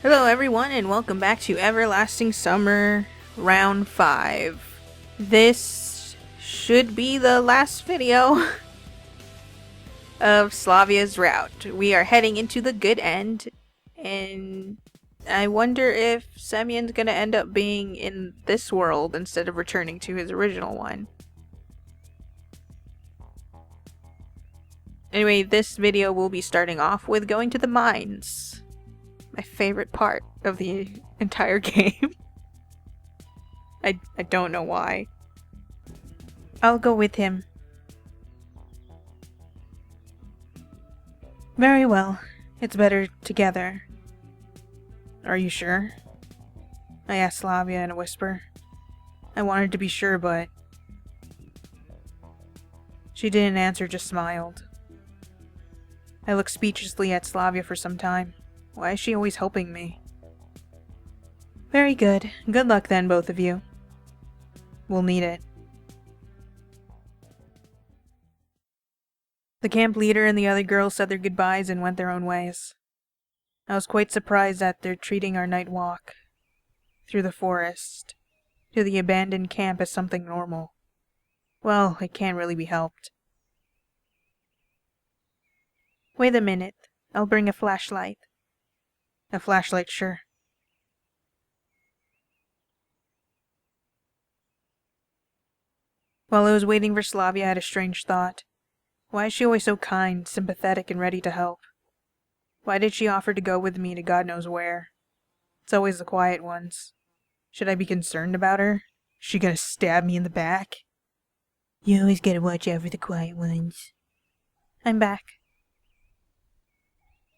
Hello everyone and welcome back to Everlasting Summer Round 5. This should be the last video of Slavya's route. We are heading into the good end, and I wonder if Semyon's gonna end up being in this world instead of returning to his original one. Anyway, this video will be starting off with going to the mines. My favorite part of the entire game. I don't know why. I'll go with him. Very well. It's better together. Are you sure? I asked Slavya in a whisper. I wanted to be sure, but... She didn't answer, just smiled. I looked speechlessly at Slavya for some time. Why is she always helping me? Very good. Good luck then, both of you. We'll need it. The camp leader and the other girls said their goodbyes and went their own ways. I was quite surprised at their treating our night walk through the forest to the abandoned camp as something normal. Well, it can't really be helped. Wait a minute. I'll bring a flashlight. A flashlight, sure. While I was waiting for Slavya, I had a strange thought. Why is she always so kind, sympathetic, and ready to help? Why did she offer to go with me to God knows where? It's always the quiet ones. Should I be concerned about her? Is she gonna stab me in the back? You always gotta watch out for the quiet ones. I'm back.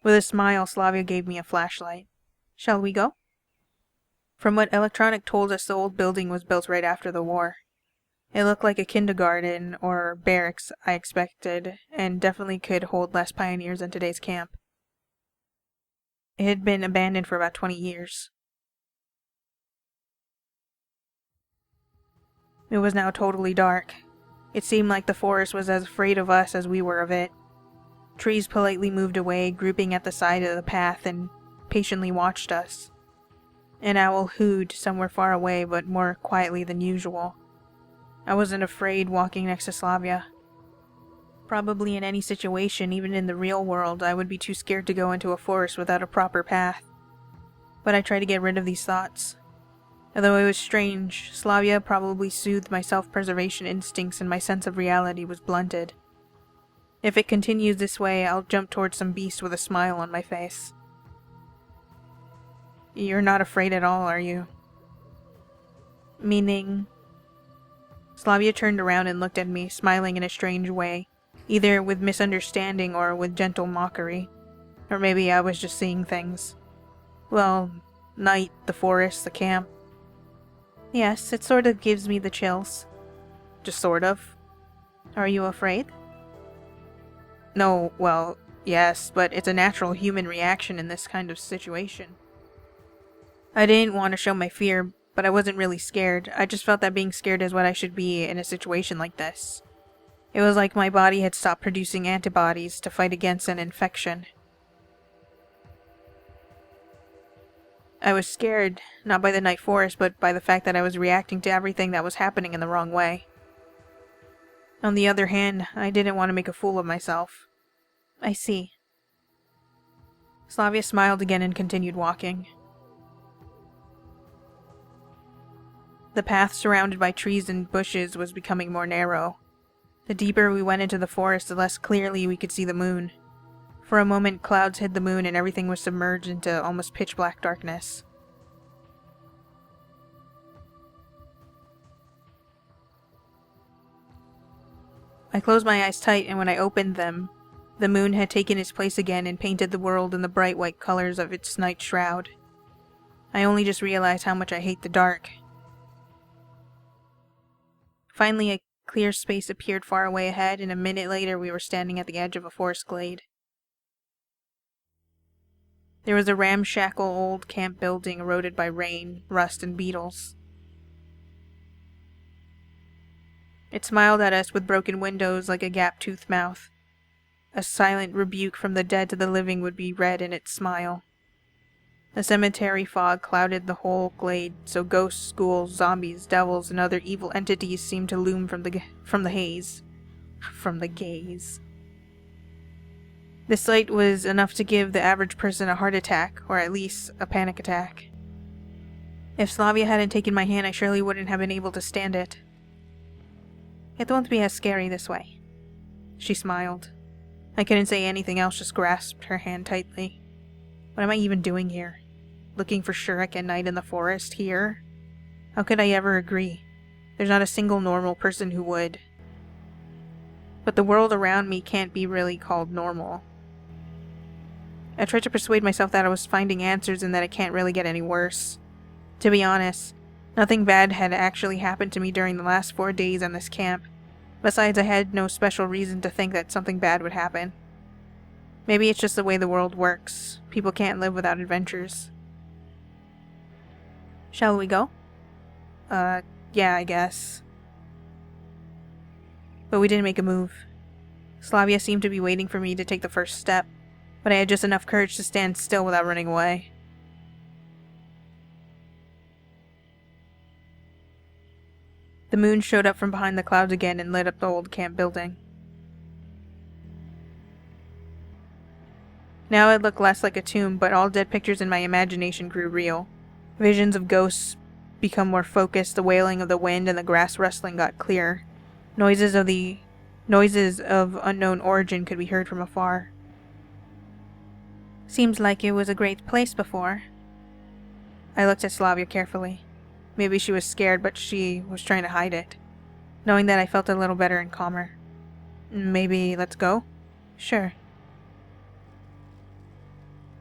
With a smile, Slavya gave me a flashlight. Shall we go? From what Electronic told us, the old building was built right after the war. It looked like a kindergarten or barracks, I expected, and definitely could hold less pioneers than today's camp. It had been abandoned for about 20 years. It was now totally dark. It seemed like the forest was as afraid of us as we were of it. Trees politely moved away, grouping at the side of the path, and patiently watched us. An owl hooted somewhere far away, but more quietly than usual. I wasn't afraid walking next to Slavya. Probably in any situation, even in the real world, I would be too scared to go into a forest without a proper path. But I tried to get rid of these thoughts. Although it was strange, Slavya probably soothed my self-preservation instincts and my sense of reality was blunted. If it continues this way, I'll jump towards some beast with a smile on my face. You're not afraid at all, are you? Meaning... Slavya turned around and looked at me, smiling in a strange way, either with misunderstanding or with gentle mockery. Or maybe I was just seeing things. Well, night, the forest, the camp. Yes, it sort of gives me the chills. Just sort of? Are you afraid? No, well, yes, but it's a natural human reaction in this kind of situation. I didn't want to show my fear, but I wasn't really scared. I just felt that being scared is what I should be in a situation like this. It was like my body had stopped producing antibodies to fight against an infection. I was scared, not by the night forest, but by the fact that I was reacting to everything that was happening in the wrong way. On the other hand, I didn't want to make a fool of myself. I see. Slavya smiled again and continued walking. The path surrounded by trees and bushes was becoming more narrow. The deeper we went into the forest, the less clearly we could see the moon. For a moment, clouds hid the moon and everything was submerged into almost pitch-black darkness. I closed my eyes tight, and when I opened them, the moon had taken its place again and painted the world in the bright white colors of its night shroud. I only just realized how much I hate the dark. Finally, a clear space appeared far away ahead, and a minute later we were standing at the edge of a forest glade. There was a ramshackle old camp building eroded by rain, rust, and beetles. It smiled at us with broken windows like a gap-toothed mouth. A silent rebuke from the dead to the living would be read in its smile. A cemetery fog clouded the whole glade, so ghosts, ghouls, zombies, devils, and other evil entities seemed to loom from the haze. From the gaze. The sight was enough to give the average person a heart attack, or at least a panic attack. If Slavya hadn't taken my hand, I surely wouldn't have been able to stand it. It won't be as scary this way. She smiled. I couldn't say anything else, just grasped her hand tightly. What am I even doing here? Looking for Shurik at night in the forest here? How could I ever agree? There's not a single normal person who would. But the world around me can't be really called normal. I tried to persuade myself that I was finding answers and that it can't really get any worse. To be honest, nothing bad had actually happened to me during the last 4 days on this camp. Besides, I had no special reason to think that something bad would happen. Maybe it's just the way the world works. People can't live without adventures. Shall we go? Yeah, I guess. But we didn't make a move. Slavya seemed to be waiting for me to take the first step, but I had just enough courage to stand still without running away. The moon showed up from behind the clouds again and lit up the old camp building. Now it looked less like a tomb, but all dead pictures in my imagination grew real. Visions of ghosts become more focused, the wailing of the wind and the grass rustling got clearer. Noises of unknown origin could be heard from afar. Seems like it was a great place before. I looked at Slavya carefully. Maybe she was scared, but she was trying to hide it. Knowing that, I felt a little better and calmer. Maybe let's go? Sure.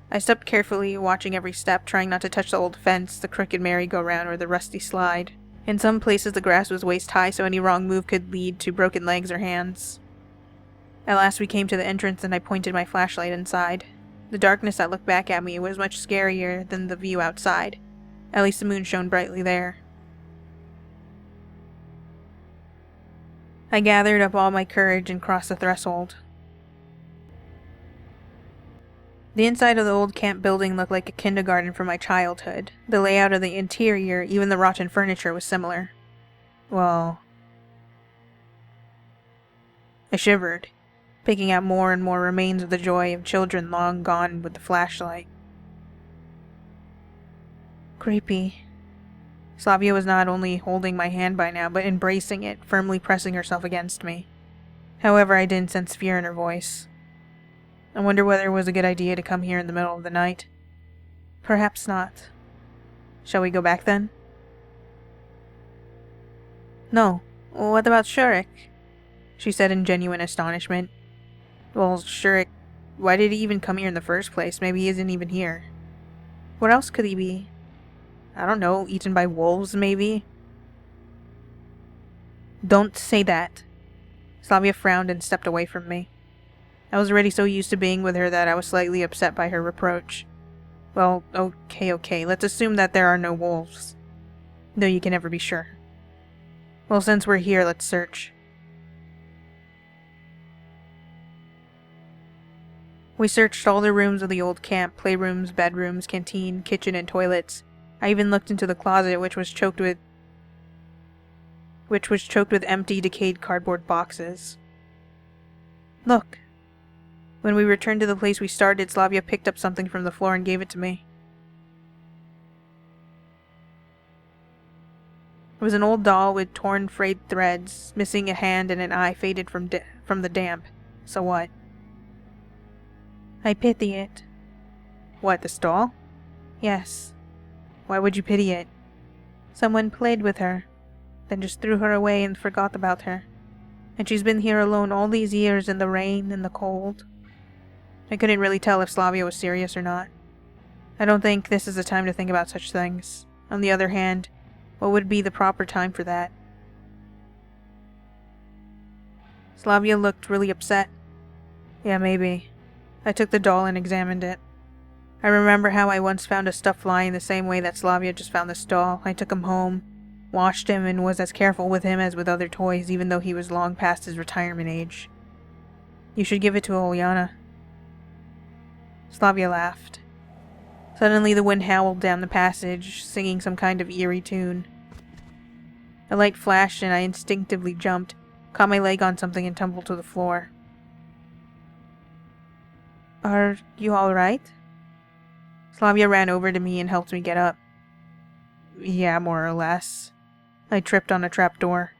I stepped carefully, watching every step, trying not to touch the old fence, the crooked merry-go-round, or the rusty slide. In some places the grass was waist-high, so any wrong move could lead to broken legs or hands. At last we came to the entrance and I pointed my flashlight inside. The darkness that looked back at me was much scarier than the view outside. At least the moon shone brightly there. I gathered up all my courage and crossed the threshold. The inside of the old camp building looked like a kindergarten from my childhood. The layout of the interior, even the rotten furniture, was similar. Well... I shivered, picking out more and more remains of the joy of children long gone with the flashlight. Creepy. Slavya was not only holding my hand by now, but embracing it, firmly pressing herself against me. However, I didn't sense fear in her voice. I wonder whether it was a good idea to come here in the middle of the night. Perhaps not. Shall we go back then? No. What about Shurik? She said in genuine astonishment. Well, Shurik, why did he even come here in the first place? Maybe he isn't even here. Where else could he be? I don't know, eaten by wolves, maybe? Don't say that. Slavya frowned and stepped away from me. I was already so used to being with her that I was slightly upset by her reproach. Well, okay, let's assume that there are no wolves. Though you can never be sure. Well, since we're here, let's search. We searched all the rooms of the old camp, playrooms, bedrooms, canteen, kitchen, and toilets. I even looked into the closet, which was choked with empty, decayed cardboard boxes. Look. When we returned to the place we started, Slavya picked up something from the floor and gave it to me. It was an old doll with torn, frayed threads, missing a hand and an eye faded from the damp. So what? I pity it. What, this doll? Yes. Why would you pity it? Someone played with her, then just threw her away and forgot about her. And she's been here alone all these years in the rain and the cold. I couldn't really tell if Slavya was serious or not. I don't think this is the time to think about such things. On the other hand, what would be the proper time for that? Slavya looked really upset. Yeah, maybe. I took the doll and examined it. I remember how I once found a stuffed lion the same way that Slavya just found this doll. I took him home, washed him, and was as careful with him as with other toys, even though he was long past his retirement age. You should give it to Olyana. Slavya laughed. Suddenly the wind howled down the passage, singing some kind of eerie tune. A light flashed and I instinctively jumped, caught my leg on something and tumbled to the floor. "Are you alright?" Slavya ran over to me and helped me get up. "Yeah, more or less." I tripped on a trapdoor.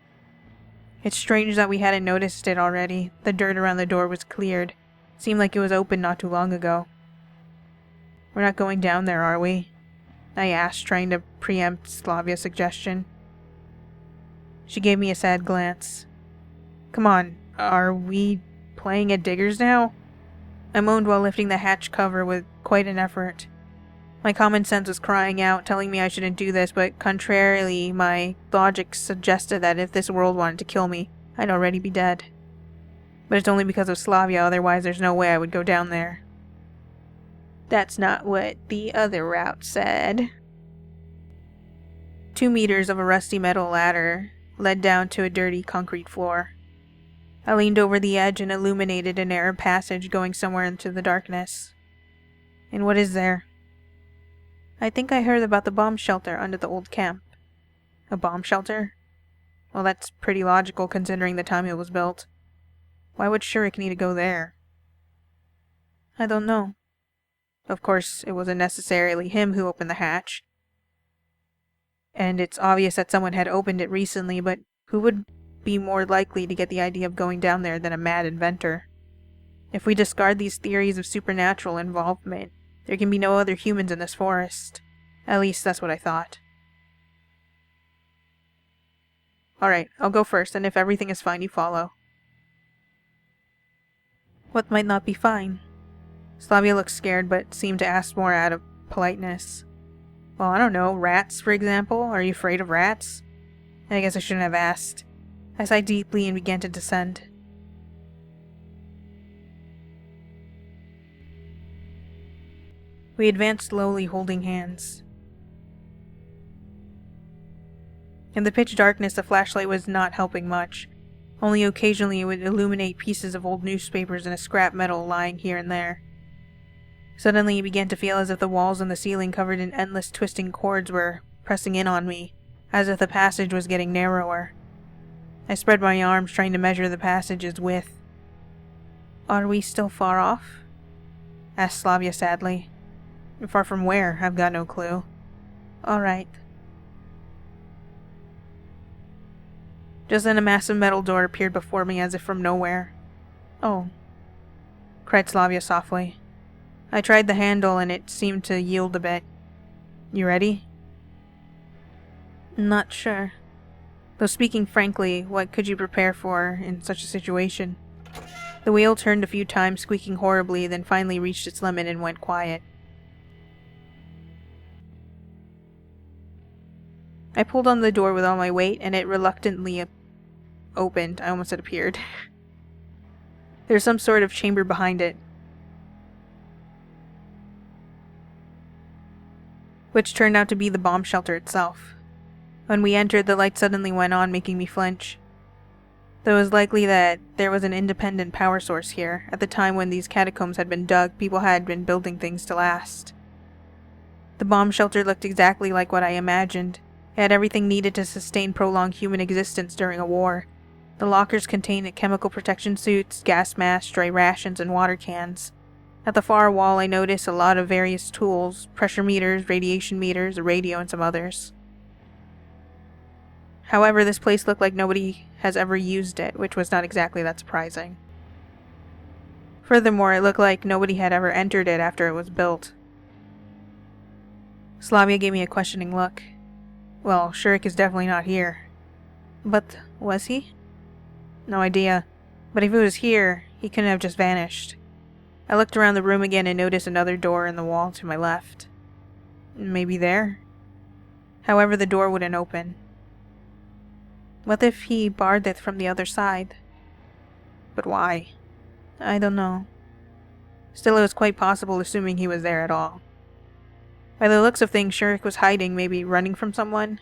It's strange that we hadn't noticed it already. The dirt around the door was cleared. Seemed like it was open not too long ago. "We're not going down there, are we?" I asked, trying to preempt Slavya's suggestion. She gave me a sad glance. "Come on, are we playing at diggers now?" I moaned while lifting the hatch cover with quite an effort. My common sense was crying out, telling me I shouldn't do this, but contrarily, my logic suggested that if this world wanted to kill me, I'd already be dead. But it's only because of Slavya, otherwise there's no way I would go down there. "That's not what the other route said." 2 meters of a rusty metal ladder led down to a dirty concrete floor. I leaned over the edge and illuminated a narrow passage going somewhere into the darkness. "And what is there?" "I think I heard about the bomb shelter under the old camp." "A bomb shelter? Well, that's pretty logical considering the time it was built. Why would Shurik need to go there?" "I don't know." Of course, it wasn't necessarily him who opened the hatch. And it's obvious that someone had opened it recently, but who would be more likely to get the idea of going down there than a mad inventor? If we discard these theories of supernatural involvement, there can be no other humans in this forest. At least that's what I thought. "Alright, I'll go first, and if everything is fine, you follow." "What might not be fine?" Slavya looked scared, but seemed to ask more out of politeness. "Well, I don't know. Rats, for example? Are you afraid of rats?" I guess I shouldn't have asked. I sighed deeply and began to descend. We advanced slowly, holding hands. In the pitch darkness, the flashlight was not helping much. Only occasionally it would illuminate pieces of old newspapers and a scrap metal lying here and there. Suddenly it began to feel as if the walls and the ceiling covered in endless twisting cords were pressing in on me, as if the passage was getting narrower. I spread my arms, trying to measure the passage's width. "Are we still far off?" asked Slavya sadly. "Far from where? I've got no clue." "Alright." Just then a massive metal door appeared before me as if from nowhere. "Oh," cried Slavya softly. I tried the handle and it seemed to yield a bit. "You ready?" "Not sure." Though speaking frankly, what could you prepare for in such a situation? The wheel turned a few times, squeaking horribly, then finally reached its limit and went quiet. I pulled on the door with all my weight, and it reluctantly opened. I almost said appeared. There's some sort of chamber behind it, which turned out to be the bomb shelter itself. When we entered, the light suddenly went on, making me flinch. Though it was likely that there was an independent power source here. At the time when these catacombs had been dug, people had been building things to last. The bomb shelter looked exactly like what I imagined. It had everything needed to sustain prolonged human existence during a war. The lockers contained chemical protection suits, gas masks, dry rations, and water cans. At the far wall, I noticed a lot of various tools, pressure meters, radiation meters, a radio, and some others. However, this place looked like nobody has ever used it, which was not exactly that surprising. Furthermore, it looked like nobody had ever entered it after it was built. Slavya gave me a questioning look. Well, Shurik is definitely not here. But was he? No idea. But if he was here, he couldn't have just vanished. I looked around the room again and noticed another door in the wall to my left. Maybe there? However, the door wouldn't open. What if he barred it from the other side? But why? I don't know. Still, it was quite possible, assuming he was there at all. By the looks of things, Shurik was hiding, maybe running from someone.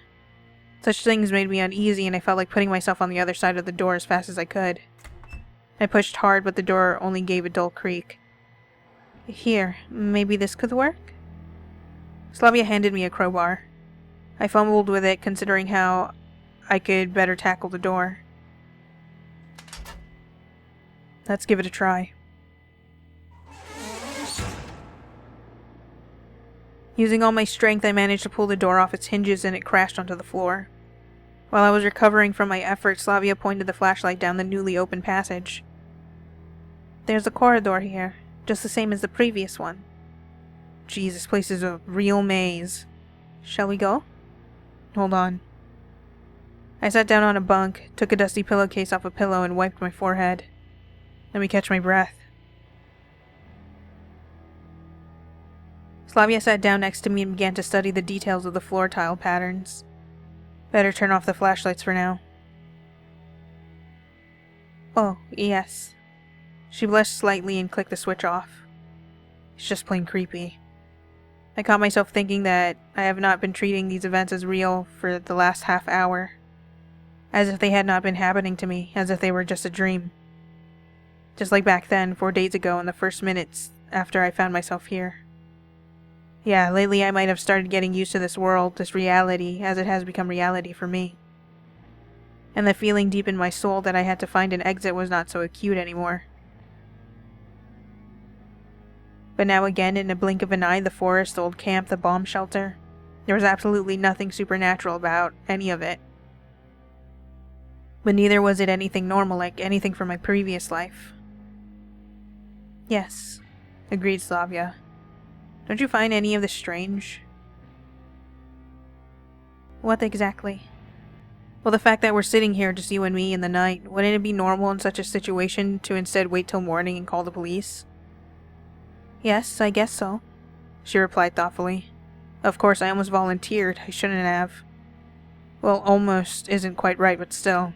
Such things made me uneasy, and I felt like putting myself on the other side of the door as fast as I could. I pushed hard, but the door only gave a dull creak. Here, maybe this could work? Slavya handed me a crowbar. I fumbled with it, considering how I could better tackle the door. Let's give it a try. Using all my strength, I managed to pull the door off its hinges and it crashed onto the floor. While I was recovering from my efforts, Slavya pointed the flashlight down the newly opened passage. There's a corridor here, just the same as the previous one. Geez, this place is a real maze. Shall we go? Hold on. I sat down on a bunk, took a dusty pillowcase off a pillow, and wiped my forehead. Let me catch my breath. Slavya sat down next to me and began to study the details of the floor tile patterns. Better turn off the flashlights for now. Oh, yes. She blushed slightly and clicked the switch off. It's just plain creepy. I caught myself thinking that I have not been treating these events as real for the last half hour. As if they had not been happening to me, as if they were just a dream. Just like back then, 4 days ago, in the first minutes after I found myself here. Yeah, lately I might have started getting used to this world, this reality, as it has become reality for me. And the feeling deep in my soul that I had to find an exit was not so acute anymore. But now again, in a blink of an eye, the forest, the old camp, the bomb shelter, there was absolutely nothing supernatural about any of it. But neither was it anything normal, like anything from my previous life. Yes, agreed Slavya. Don't you find any of this strange? What exactly? Well, the fact that we're sitting here, just you and me, in the night, wouldn't it be normal in such a situation to instead wait till morning and call the police? Yes, I guess so, she replied thoughtfully. Of course, I almost volunteered. I shouldn't have. Well, almost isn't quite right, but still.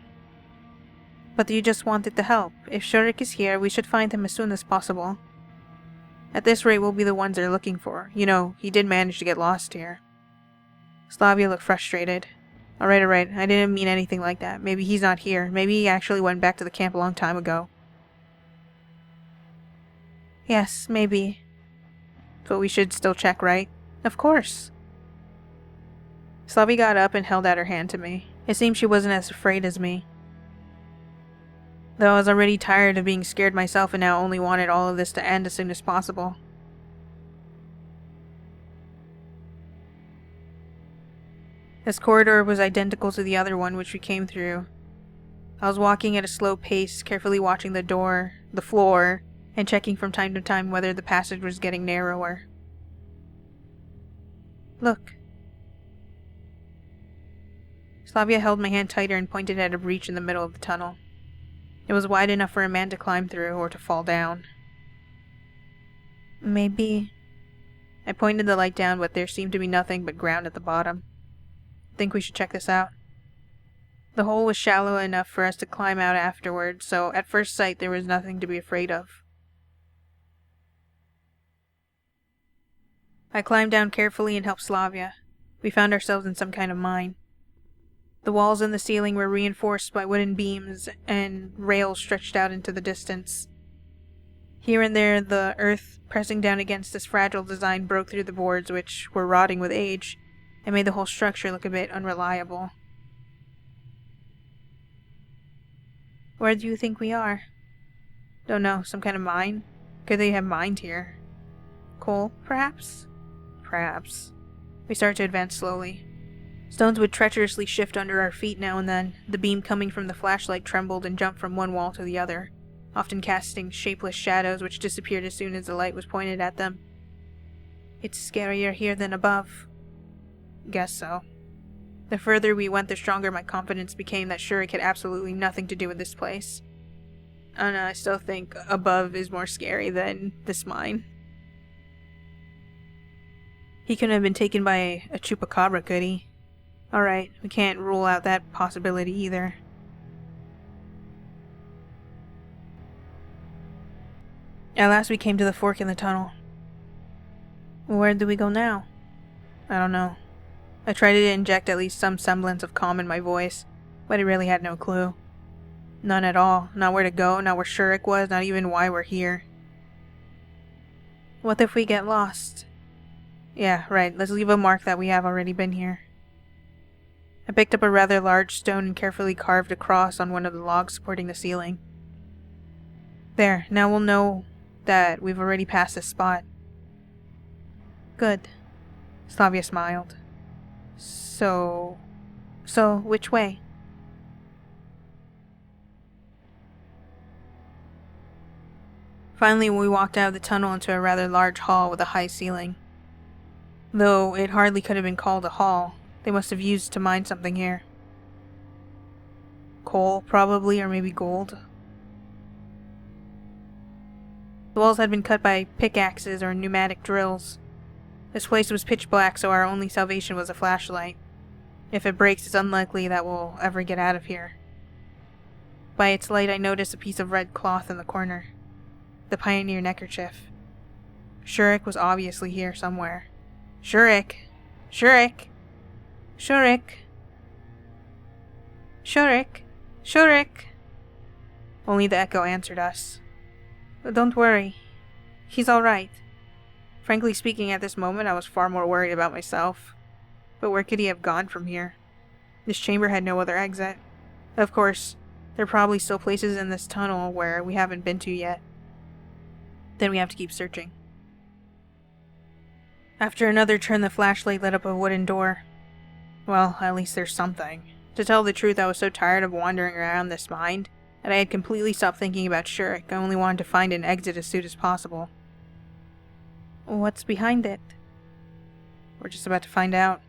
But you just wanted the help. If Shurik is here, we should find him as soon as possible. At this rate, we'll be the ones they're looking for. You know, he did manage to get lost here. Slavya looked frustrated. Alright, I didn't mean anything like that. Maybe he's not here. Maybe he actually went back to the camp a long time ago. Yes, maybe. But we should still check, right? Of course. Slavya got up and held out her hand to me. It seemed she wasn't as afraid as me. Though I was already tired of being scared myself and now only wanted all of this to end as soon as possible. This corridor was identical to the other one which we came through. I was walking at a slow pace, carefully watching the door, the floor, and checking from time to time whether the passage was getting narrower. Look. Slavya held my hand tighter and pointed at a breach in the middle of the tunnel. It was wide enough for a man to climb through or to fall down. Maybe. I pointed the light down, but there seemed to be nothing but ground at the bottom. Think we should check this out? The hole was shallow enough for us to climb out afterward, so at first sight there was nothing to be afraid of. I climbed down carefully and helped Slavya. We found ourselves in some kind of mine. The walls and the ceiling were reinforced by wooden beams, and rails stretched out into the distance. Here and there, the earth pressing down against this fragile design broke through the boards, which were rotting with age, and made the whole structure look a bit unreliable. Where do you think we are? Don't know, some kind of mine? Could they have mined here? Coal, perhaps? Perhaps. We started to advance slowly. Stones would treacherously shift under our feet now and then. The beam coming from the flashlight trembled and jumped from one wall to the other, often casting shapeless shadows which disappeared as soon as the light was pointed at them. It's scarier here than above. Guess so. The further we went, the stronger my confidence became that Shurik had absolutely nothing to do with this place. I don't know, I still think above is more scary than this mine. He couldn't have been taken by a chupacabra, could he? Alright, we can't rule out that possibility either. At last we came to the fork in the tunnel. Where do we go now? I don't know. I tried to inject at least some semblance of calm in my voice, but I really had no clue. None at all. Not where to go, not where Shurik was, not even why we're here. What if we get lost? Yeah, right, let's leave a mark that we have already been here. I picked up a rather large stone and carefully carved a cross on one of the logs supporting the ceiling. There, now we'll know that we've already passed this spot. Good. Slavya smiled. So, which way? Finally, we walked out of the tunnel into a rather large hall with a high ceiling. Though it hardly could have been called a hall, they must have used to mine something here. Coal, probably, or maybe gold. The walls had been cut by pickaxes or pneumatic drills. This place was pitch black, so our only salvation was a flashlight. If it breaks, it's unlikely that we'll ever get out of here. By its light, I noticed a piece of red cloth in the corner. The pioneer neckerchief. Shurik was obviously here somewhere. Shurik! Shurik! Shurik! Shurik! Shurik! Only the echo answered us. Don't worry. He's alright. Frankly speaking, at this moment, I was far more worried about myself. But where could he have gone from here? This chamber had no other exit. Of course, there are probably still places in this tunnel where we haven't been to yet. Then we have to keep searching. After another turn, the flashlight lit up a wooden door. Well, at least there's something. To tell the truth, I was so tired of wandering around this mind that I had completely stopped thinking about Shurik. I only wanted to find an exit as soon as possible. What's behind it? We're just about to find out.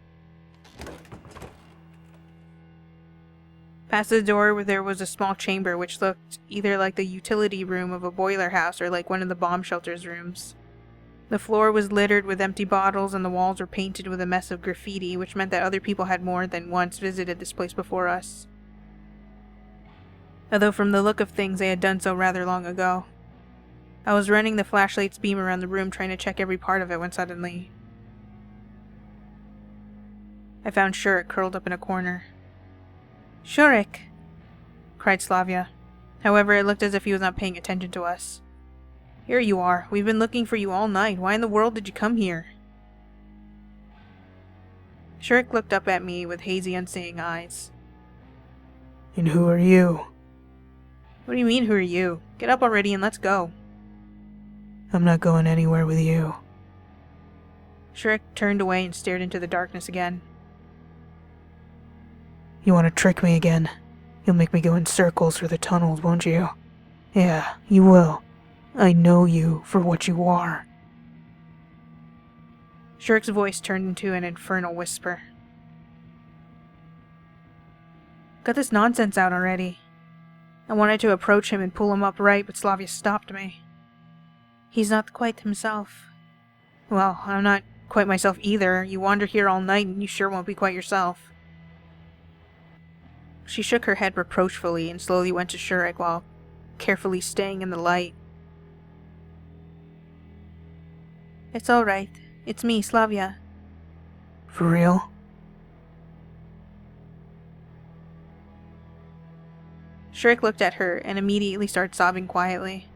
Past the door where there was a small chamber which looked either like the utility room of a boiler house or like one of the bomb shelter's rooms. The floor was littered with empty bottles and the walls were painted with a mess of graffiti, which meant that other people had more than once visited this place before us. Although from the look of things they had done so rather long ago. I was running the flashlight's beam around the room trying to check every part of it when suddenly I found Shurik curled up in a corner. Shurik! Cried Slavya. However, it looked as if he was not paying attention to us. Here you are. We've been looking for you all night. Why in the world did you come here? Shurik looked up at me with hazy, unseeing eyes. And who are you? What do you mean, who are you? Get up already and let's go. I'm not going anywhere with you. Shurik turned away and stared into the darkness again. You want to trick me again? You'll make me go in circles through the tunnels, won't you? Yeah, you will. I know you for what you are. Shurik's voice turned into an infernal whisper. Cut this nonsense out already. I wanted to approach him and pull him upright, but Slavya stopped me. He's not quite himself. Well, I'm not quite myself either. You wander here all night and you sure won't be quite yourself. She shook her head reproachfully and slowly went to Shurik while carefully staying in the light. It's all right. It's me, Slavya. For real? Shurik looked at her and immediately started sobbing quietly.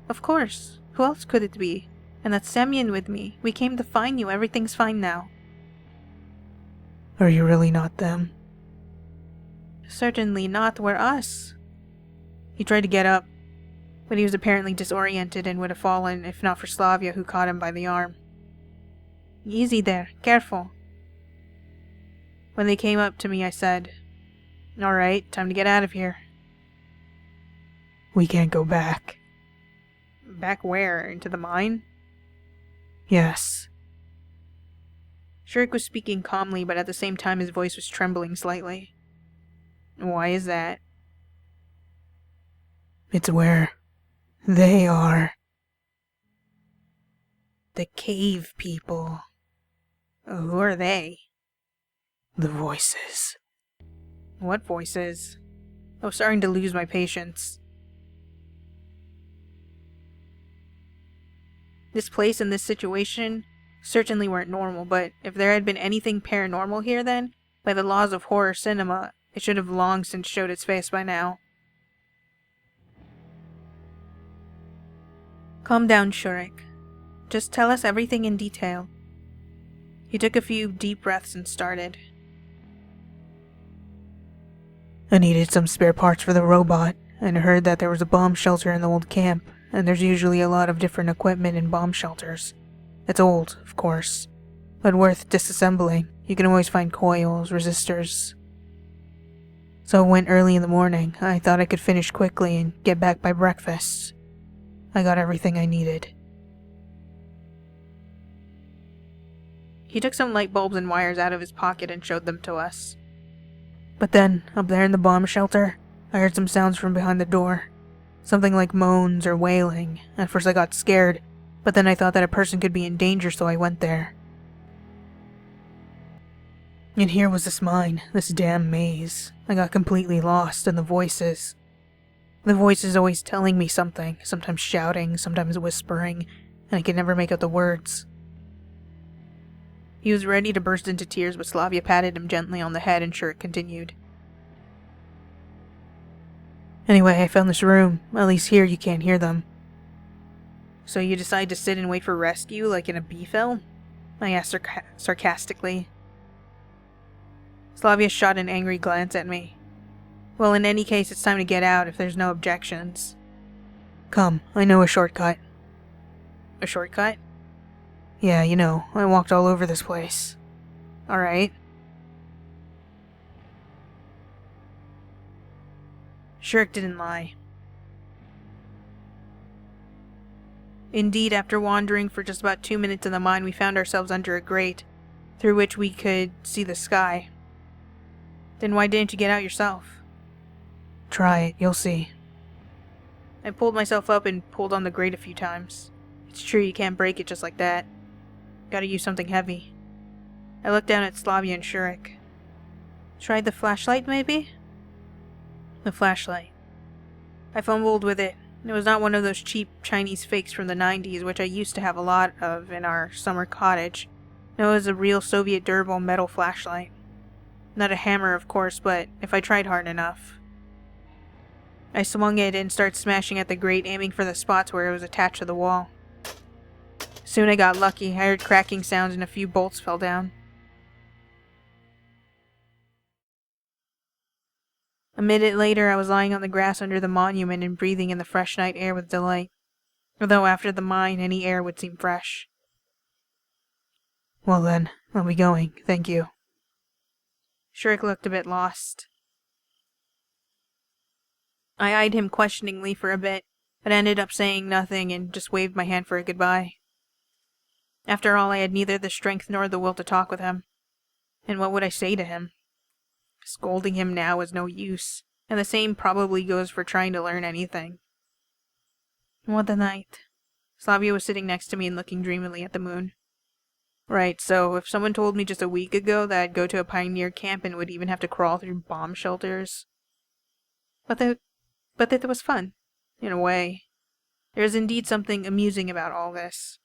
Of course. Who else could it be? And that's Semyon with me. We came to find you. Everything's fine now. Are you really not them? Certainly not. We're us. He tried to get up, but he was apparently disoriented and would have fallen if not for Slavya, who caught him by the arm. Easy there. Careful. When they came up to me, I said, All right, time to get out of here. We can't go back. Back where? Into the mine? Yes. Shurik was speaking calmly, but at the same time his voice was trembling slightly. Why is that? It's where they are. The cave people. Who are they? The voices. What voices? I was starting to lose my patience. This place and this situation certainly weren't normal, but if there had been anything paranormal here then, by the laws of horror cinema, it should have long since showed its face by now. Calm down, Shurik. Just tell us everything in detail. He took a few deep breaths and started. I needed some spare parts for the robot, and I heard that there was a bomb shelter in the old camp, and there's usually a lot of different equipment in bomb shelters. It's old, of course, but worth disassembling. You can always find coils, resistors. So I went early in the morning. I thought I could finish quickly and get back by breakfast. I got everything I needed. He took some light bulbs and wires out of his pocket and showed them to us. But then, up there in the bomb shelter, I heard some sounds from behind the door. Something like moans or wailing. At first I got scared, but then I thought that a person could be in danger, so I went there. And here was this mine, this damn maze. I got completely lost in the voices. The voices always telling me something, sometimes shouting, sometimes whispering, and I could never make out the words. He was ready to burst into tears, but Slavya patted him gently on the head and Shurik continued. Anyway, I found this room. At least here you can't hear them. So you decide to sit and wait for rescue like in a B film? I asked sarcastically. Slavya shot an angry glance at me. Well, in any case, it's time to get out if there's no objections. Come, I know a shortcut. A shortcut? Yeah, you know, I walked all over this place. Alright. Shurik didn't lie. Indeed, after wandering for just about 2 minutes in the mine, we found ourselves under a grate, through which we could see the sky. Then why didn't you get out yourself? Try it, you'll see. I pulled myself up and pulled on the grate a few times. It's true, you can't break it just like that. Gotta use something heavy. I looked down at Slavya and Shurik. Tried the flashlight, maybe? The flashlight. I fumbled with it. It was not one of those cheap Chinese fakes from the 90s, which I used to have a lot of in our summer cottage. No, it was a real Soviet durable metal flashlight. Not a hammer, of course, but if I tried hard enough. I swung it and started smashing at the grate, aiming for the spots where it was attached to the wall. Soon I got lucky. I heard cracking sounds and a few bolts fell down. A minute later, I was lying on the grass under the monument and breathing in the fresh night air with delight. Although after the mine, any air would seem fresh. Well then, I'll be going, thank you. Shurik looked a bit lost. I eyed him questioningly for a bit, but ended up saying nothing and just waved my hand for a goodbye. After all, I had neither the strength nor the will to talk with him. And what would I say to him? Scolding him now was no use, and the same probably goes for trying to learn anything. What a night. Slavya was sitting next to me and looking dreamily at the moon. Right, so if someone told me just a week ago that I'd go to a pioneer camp and would even have to crawl through bomb shelters... But it was fun, in a way. There is indeed something amusing about all this.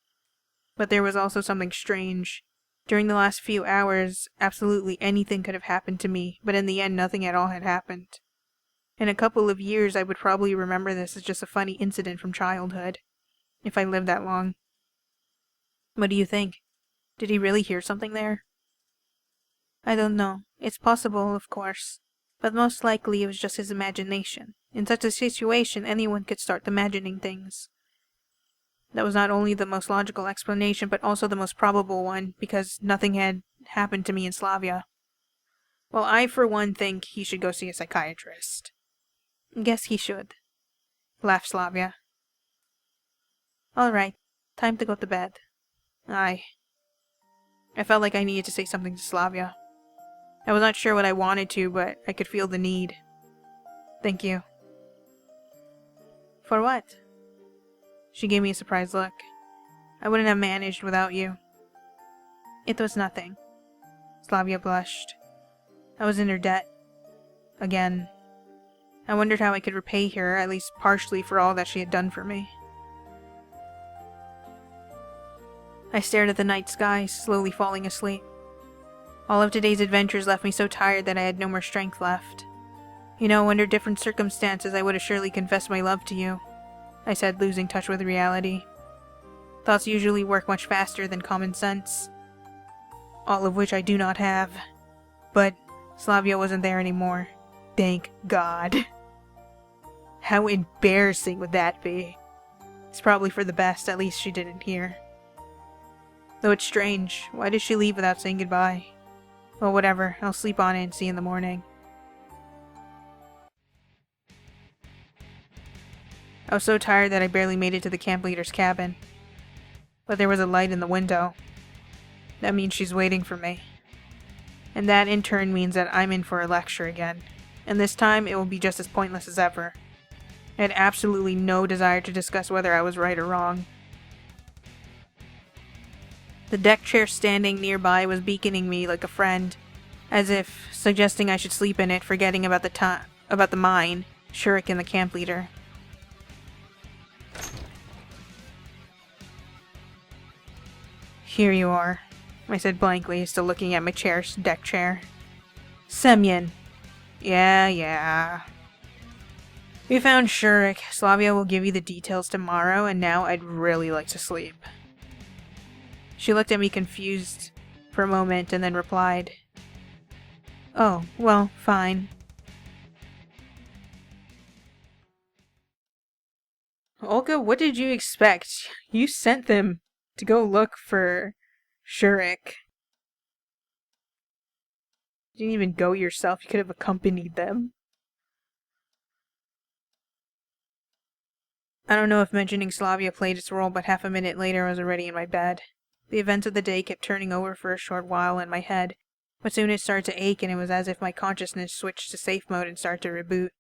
But there was also something strange. During the last few hours, absolutely anything could have happened to me, but in the end nothing at all had happened. In a couple of years I would probably remember this as just a funny incident from childhood, if I lived that long. What do you think? Did he really hear something there? I don't know. It's possible, of course. But most likely it was just his imagination. In such a situation, anyone could start imagining things. That was not only the most logical explanation, but also the most probable one, because nothing had happened to me in Slavya. Well, I, for one, think he should go see a psychiatrist. Guess he should, laughed Slavya. All right, time to go to bed. I felt like I needed to say something to Slavya. I was not sure what I wanted to, but I could feel the need. Thank you. For what? She gave me a surprised look. I wouldn't have managed without you. It was nothing. Slavya blushed. I was in her debt. Again. I wondered how I could repay her, at least partially, for all that she had done for me. I stared at the night sky, slowly falling asleep. All of today's adventures left me so tired that I had no more strength left. You know, under different circumstances I would have surely confessed my love to you, I said, losing touch with reality. Thoughts usually work much faster than common sense, all of which I do not have. But Slavya wasn't there anymore. Thank God. How embarrassing would that be? It's probably for the best, at least she didn't hear. Though it's strange, why did she leave without saying goodbye? Well, whatever, I'll sleep on it and see you in the morning. I was so tired that I barely made it to the camp leader's cabin. But there was a light in the window. That means she's waiting for me. And that in turn means that I'm in for a lecture again. And this time it will be just as pointless as ever. I had absolutely no desire to discuss whether I was right or wrong. The deck chair standing nearby was beaconing me like a friend, as if suggesting I should sleep in it, forgetting about the mine, Shurik and the camp leader. Here you are, I said blankly, still looking at my deck chair. Semyon. Yeah. We found Shurik. Slavya will give you the details tomorrow, and now I'd really like to sleep. She looked at me confused for a moment and then replied, "Oh, well, fine." Olga, what did you expect? You sent them to go look for Shurik. You didn't even go yourself. You could have accompanied them. I don't know if mentioning Slavya played its role, but half a minute later I was already in my bed. The events of the day kept turning over for a short while in my head, but soon it started to ache and it was as if my consciousness switched to safe mode and started to reboot.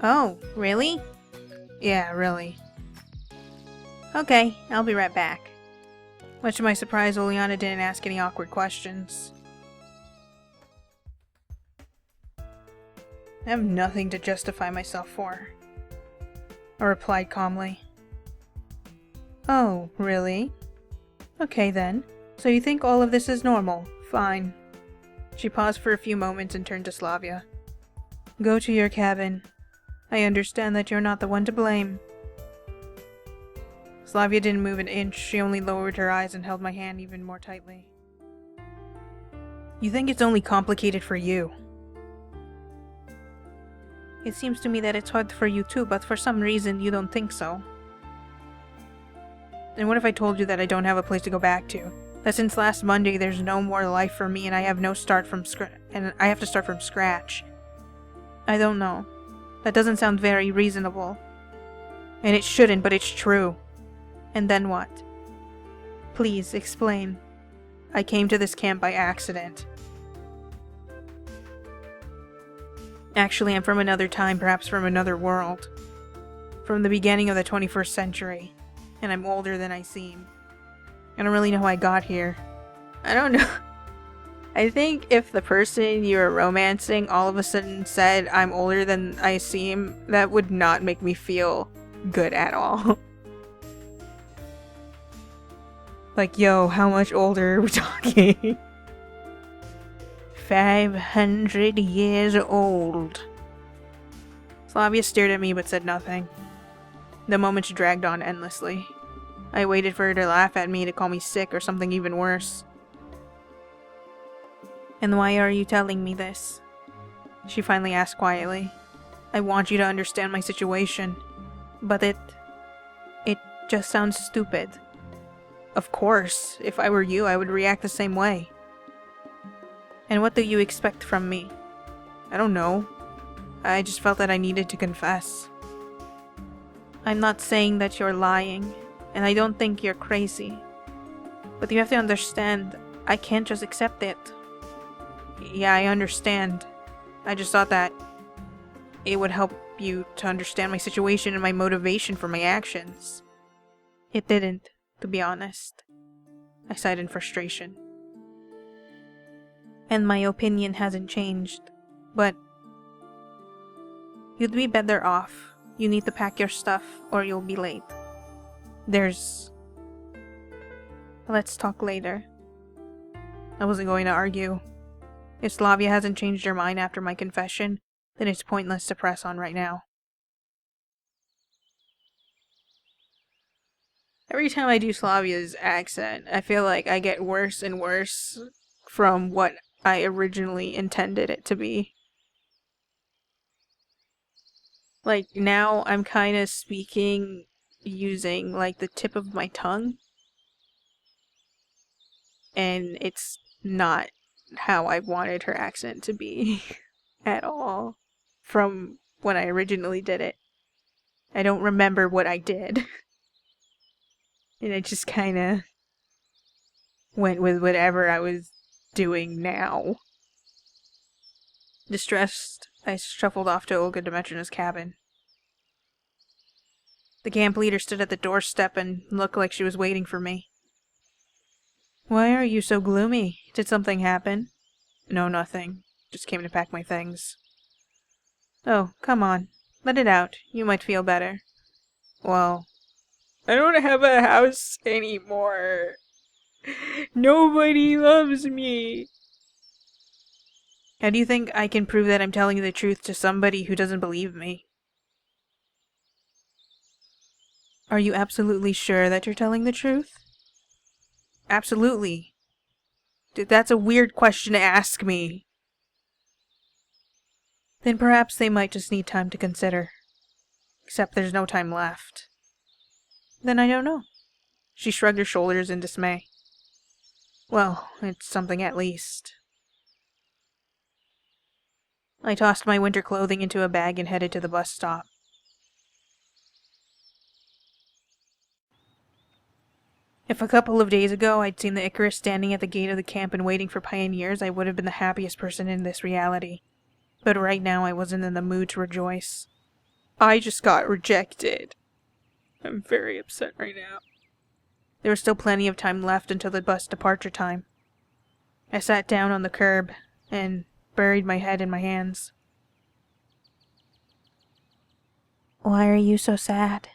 Oh, really? Yeah, really. Okay, I'll be right back. Much to my surprise, Oleana didn't ask any awkward questions. I have nothing to justify myself for, I replied calmly. Oh, really? Okay then. So you think all of this is normal? Fine. She paused for a few moments and turned to Slavya. Go to your cabin. I understand that you're not the one to blame. Slavya didn't move an inch. She only lowered her eyes and held my hand even more tightly. You think it's only complicated for you. It seems to me that it's hard for you too, but for some reason you don't think so. And what if I told you that I don't have a place to go back to? That since last Monday there's no more life for me and I have to start from scratch. I don't know. That doesn't sound very reasonable. And it shouldn't, but it's true. And then what? Please, explain. I came to this camp by accident. Actually, I'm from another time, perhaps from another world. From the beginning of the 21st century. And I'm older than I seem. I don't really know how I got here. I don't know. I think if the person you were romancing all of a sudden said I'm older than I seem, that would not make me feel good at all. Like, yo, how much older are we talking? 500 years old. Slavya stared at me but said nothing. The moments dragged on endlessly. I waited for her to laugh at me, to call me sick, or something even worse. And why are you telling me this? She finally asked quietly. I want you to understand my situation. But it just sounds stupid. Of course, if I were you, I would react the same way. And what do you expect from me? I don't know. I just felt that I needed to confess. I'm not saying that you're lying, and I don't think you're crazy. But you have to understand, I can't just accept it. Yeah, I understand. I just thought that it would help you to understand my situation and my motivation for my actions. It didn't, to be honest. I sighed in frustration. And my opinion hasn't changed, but You'd be better off. You need to pack your stuff or you'll be late. Let's talk later. I wasn't going to argue. If Slavya hasn't changed her mind after my confession, then it's pointless to press on right now. Every time I do Slavya's accent, I feel like I get worse and worse from what I originally intended it to be. Like, now I'm kind of speaking using, like, the tip of my tongue. And it's not how I wanted her accent to be at all from when I originally did it. I don't remember what I did. And I just kind of went with whatever I was doing now. Distressed, I shuffled off to Olga Dmitrina's cabin. The camp leader stood at the doorstep and looked like she was waiting for me. Why are you so gloomy? Did something happen? No, nothing. Just came to pack my things. Oh, come on. Let it out. You might feel better. Well, I don't have a house anymore. Nobody loves me. How do you think I can prove that I'm telling the truth to somebody who doesn't believe me? Are you absolutely sure that you're telling the truth? Absolutely. That's a weird question to ask me. Then perhaps they might just need time to consider. Except there's no time left. Then I don't know. She shrugged her shoulders in dismay. Well, it's something at least. I tossed my winter clothing into a bag and headed to the bus stop. If a couple of days ago I'd seen the Icarus standing at the gate of the camp and waiting for pioneers, I would have been the happiest person in this reality. But right now I wasn't in the mood to rejoice. I just got rejected. I'm very upset right now. There was still plenty of time left until the bus departure time. I sat down on the curb and buried my head in my hands. Why are you so sad?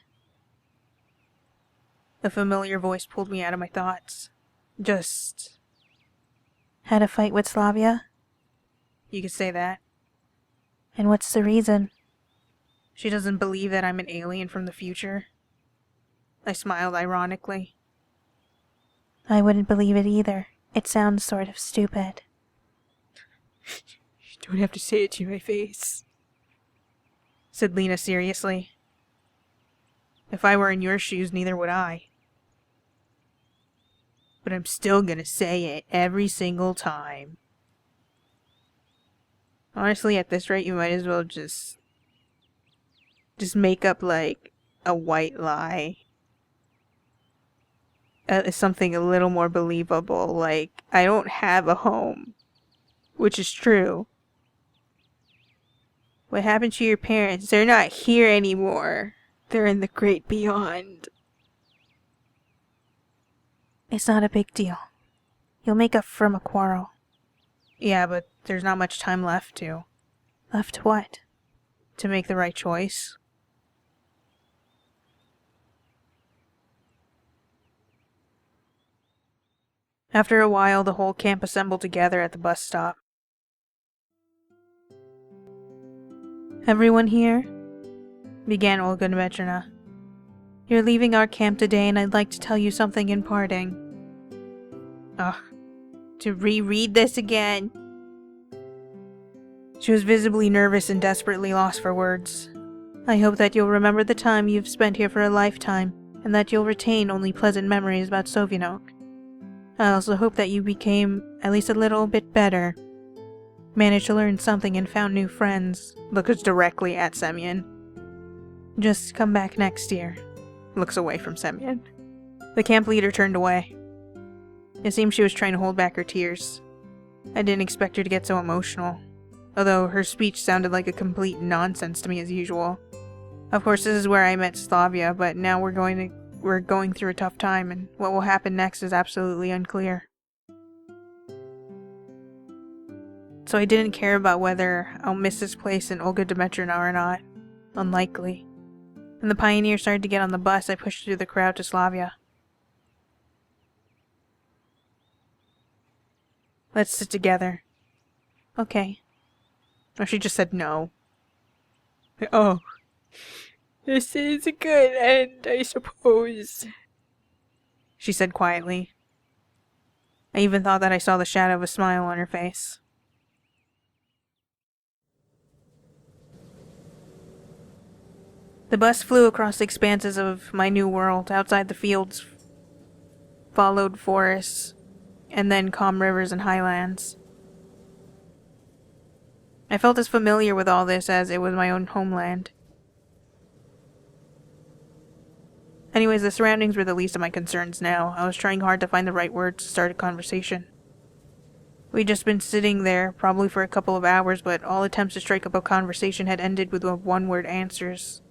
The familiar voice pulled me out of my thoughts. Just... Had a fight with Slavya? You could say that. And what's the reason? She doesn't believe that I'm an alien from the future. I smiled ironically. I wouldn't believe it either. It sounds sort of stupid. You don't have to say it to my face, said Lena seriously. If I were in your shoes, neither would I. But I'm still gonna say it every single time. Honestly, at this rate, you might as well just make up, like, a white lie. Something a little more believable, like, I don't have a home. Which is true. What happened to your parents? They're not here anymore. They're in the great beyond. It's not a big deal. You'll make up from a quarrel. Yeah, but there's not much time left to. Left what? To make the right choice. After a while, the whole camp assembled together at the bus stop. Everyone here? Began Olga Dmitrina. You're leaving our camp today, and I'd like to tell you something in parting. Ugh. To reread this again? She was visibly nervous and desperately lost for words. I hope that you'll remember the time you've spent here for a lifetime, and that you'll retain only pleasant memories about Sovyanok. I also hope that you became at least a little bit better. Managed to learn something and found new friends. Looks directly at Semyon. Just come back next year. Looks away from Semyon. The camp leader turned away. It seemed she was trying to hold back her tears. I didn't expect her to get so emotional, although her speech sounded like a complete nonsense to me as usual. Of course, this is where I met Slavya, but now we're going through a tough time, and what will happen next is absolutely unclear. So I didn't care about whether I'll miss this place in Olga Dmitrina or not. unlikely. When the pioneer started to get on the bus, I pushed through the crowd to Slavya. Let's sit together. Okay. Or she just said no. Oh, this is a good end, I suppose, she said quietly. I even thought that I saw the shadow of a smile on her face. The bus flew across the expanses of my new world. Outside, the fields followed forests, and then calm rivers and highlands. I felt as familiar with all this as it was my own homeland. Anyways, the surroundings were the least of my concerns now. I was trying hard to find the right words to start a conversation. We'd just been sitting there, probably for a couple of hours, but all attempts to strike up a conversation had ended with one-word answers.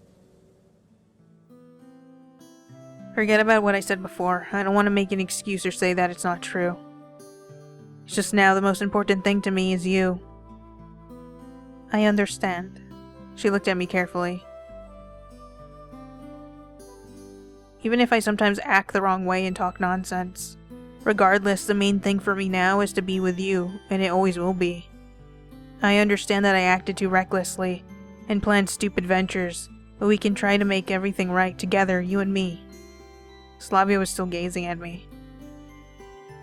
Forget about what I said before. I don't want to make an excuse or say that it's not true. It's just now the most important thing to me is you. I understand. She looked at me carefully. Even if I sometimes act the wrong way and talk nonsense. Regardless, the main thing for me now is to be with you, and it always will be. I understand that I acted too recklessly, and planned stupid ventures, but we can try to make everything right together, you and me. Slavya was still gazing at me.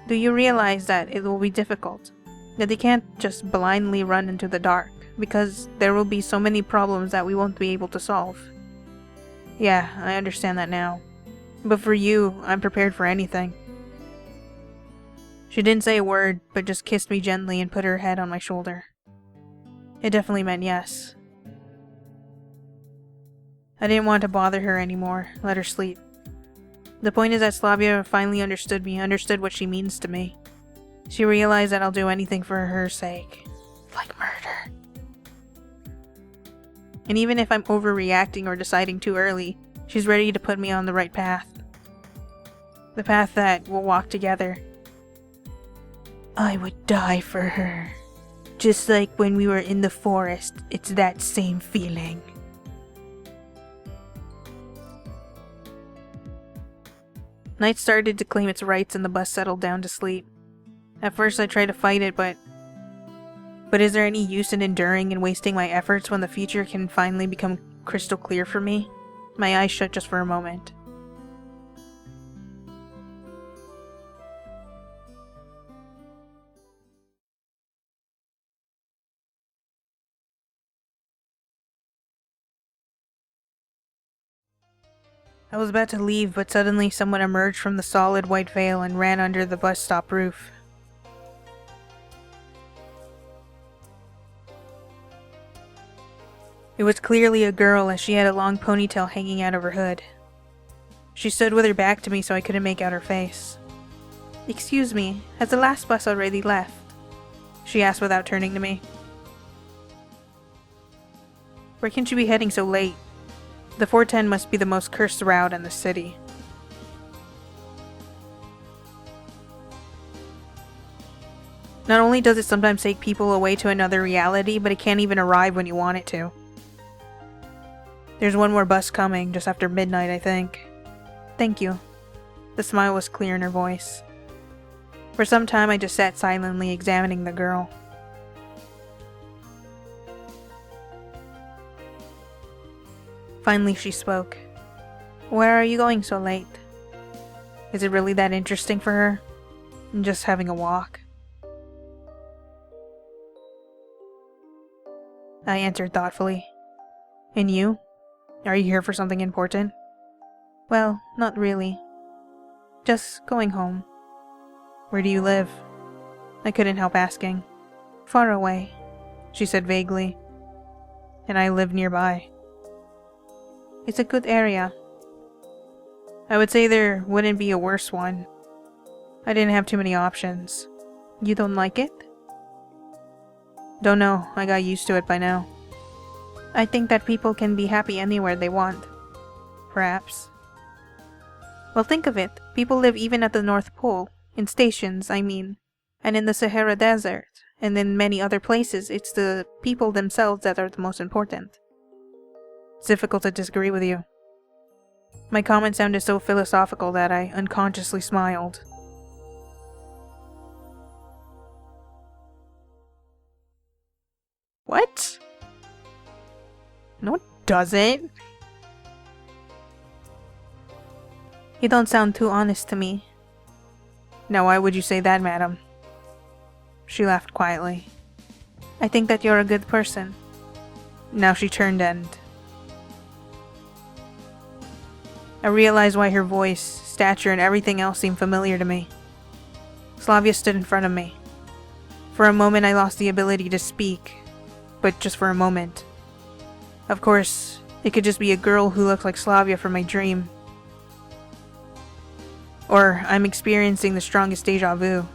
Do you realize that it will be difficult? That you can't just blindly run into the dark, because there will be so many problems that we won't be able to solve. Yeah, I understand that now. But for you, I'm prepared for anything. She didn't say a word, but just kissed me gently and put her head on my shoulder. It definitely meant yes. I didn't want to bother her anymore, let her sleep. The point is that Slavya finally understood me, understood what she means to me. She realized that I'll do anything for her sake. Like murder. And even if I'm overreacting or deciding too early, she's ready to put me on the right path. The path that we'll walk together. I would die for her. Just like when we were in the forest, it's that same feeling. Night started to claim its rights and the bus settled down to sleep. At first I tried to fight it, but is there any use in enduring and wasting my efforts when the future can finally become crystal clear for me? My eyes shut just for a moment. I was about to leave, but suddenly someone emerged from the solid white veil and ran under the bus stop roof. It was clearly a girl, as she had a long ponytail hanging out of her hood. She stood with her back to me so I couldn't make out her face. "Excuse me, has the last bus already left?" she asked without turning to me. "Where can she be heading so late? The 410 must be the most cursed route in the city." Not only does it sometimes take people away to another reality, but it can't even arrive when you want it to. There's one more bus coming, just after midnight, I think. Thank you. The smile was clear in her voice. For some time I just sat silently examining the girl. Finally she spoke. "Where are you going so late?" Is it really that interesting for her? Just having a walk? I answered thoughtfully. "And you? Are you here for something important?" "Well, not really. Just going home." "Where do you live?" I couldn't help asking. "Far away," she said vaguely. "And I live nearby." "It's a good area." I would say there wouldn't be a worse one. I didn't have too many options. "You don't like it?" "Don't know. I got used to it by now." "I think that people can be happy anywhere they want." "Perhaps." "Well, think of it. People live even at the North Pole. In stations, I mean. And in the Sahara Desert. And in many other places, it's the people themselves that are the most important." It's difficult to disagree with you. My comment sounded so philosophical that I unconsciously smiled. What? No, it doesn't. You don't sound too honest to me. Now, why would you say that, madam? She laughed quietly. I think that you're a good person. Now she turned and I realized why her voice, stature, and everything else seemed familiar to me. Slavya stood in front of me. For a moment I lost the ability to speak, but just for a moment. Of course, it could just be a girl who looked like Slavya from my dream. Or I'm experiencing the strongest deja vu.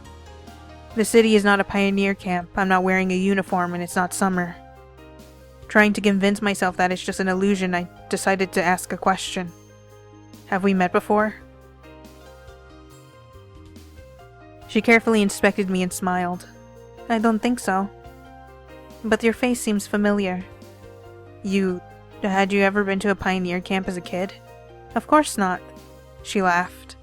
The city is not a pioneer camp, I'm not wearing a uniform, and it's not summer. Trying to convince myself that it's just an illusion, I decided to ask a question. Have we met before? She carefully inspected me and smiled. I don't think so. But your face seems familiar. Had you ever been to a pioneer camp as a kid? Of course not. She laughed.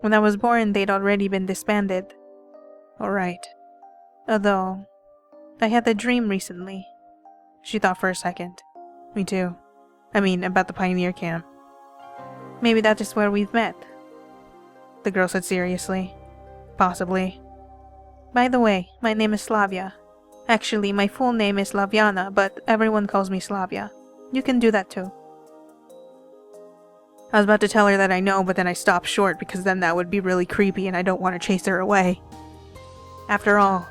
When I was born, they'd already been disbanded. Alright. Although, I had a dream recently. She thought for a second. Me too. I mean, about the pioneer camp. Maybe that is where we've met. The girl said seriously. Possibly. By the way, my name is Slavya. Actually, my full name is Slavyana, but everyone calls me Slavya. You can do that too. I was about to tell her that I know, but then I stopped short because then that would be really creepy and I don't want to chase her away. After all,